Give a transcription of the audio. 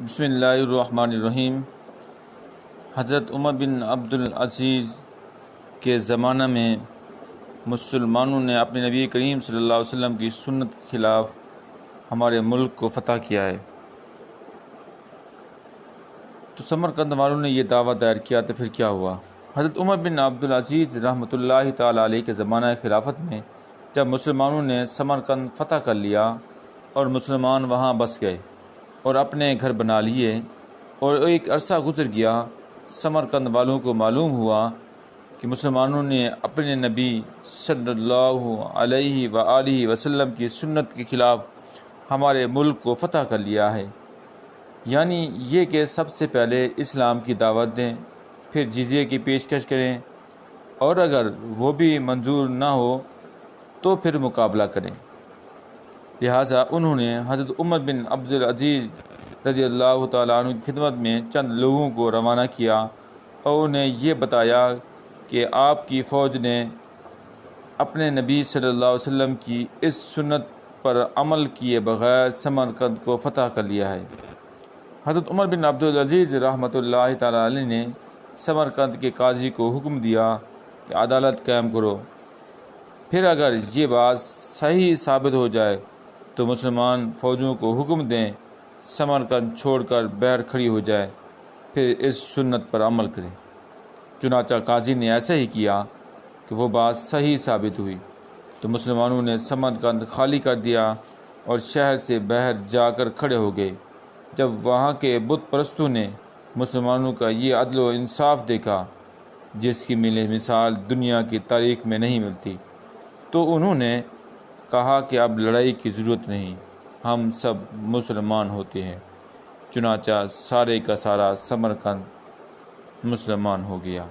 بسم اللہ الرحمن الرحیم۔ حضرت عمر بن عبدالعزیز کے زمانہ میں مسلمانوں نے اپنے نبی کریم صلی اللہ علیہ وسلم کی سنت کے خلاف ہمارے ملک کو فتح کیا ہے۔ تو سمرقند والوں نے یہ دعویٰ دائر کیا تو پھر کیا ہوا؟ حضرت عمر بن عبدالعزیز رحمۃ اللہ تعالیٰ علیہ کے زمانہ خلافت میں جب مسلمانوں نے سمرقند فتح کر لیا اور مسلمان وہاں بس گئے اور اپنے گھر بنا لیے، اور ایک عرصہ گزر گیا، سمرقند والوں کو معلوم ہوا کہ مسلمانوں نے اپنے نبی صلی اللہ علیہ وآلہ وسلم کی سنت کے خلاف ہمارے ملک کو فتح کر لیا ہے، یعنی یہ کہ سب سے پہلے اسلام کی دعوت دیں، پھر جزیے کی پیشکش کریں، اور اگر وہ بھی منظور نہ ہو تو پھر مقابلہ کریں۔ لہٰذا انہوں نے حضرت عمر بن عبدالعزیز رضی اللہ تعالیٰ عنہ کی خدمت میں چند لوگوں کو روانہ کیا اور انہیں یہ بتایا کہ آپ کی فوج نے اپنے نبی صلی اللہ علیہ وسلم کی اس سنت پر عمل کیے بغیر سمرقند کو فتح کر لیا ہے۔ حضرت عمر بن عبدالعزیز رحمۃ اللہ تعالیٰ علیہ نے سمرقند کے قاضی کو حکم دیا کہ عدالت قائم کرو، پھر اگر یہ بات صحیح ثابت ہو جائے تو مسلمان فوجوں کو حکم دیں سمرقند چھوڑ کر باہر کھڑی ہو جائے، پھر اس سنت پر عمل کریں۔ چنانچہ قاضی نے ایسا ہی کیا کہ وہ بات صحیح ثابت ہوئی، تو مسلمانوں نے سمرقند خالی کر دیا اور شہر سے باہر جا کر کھڑے ہو گئے۔ جب وہاں کے بت پرستوں نے مسلمانوں کا یہ عدل و انصاف دیکھا جس کی مثال دنیا کی تاریخ میں نہیں ملتی، تو انہوں نے کہا کہ اب لڑائی کی ضرورت نہیں، ہم سب مسلمان ہوتے ہیں۔ چنانچہ سارے کا سارا سمرقند مسلمان ہو گیا۔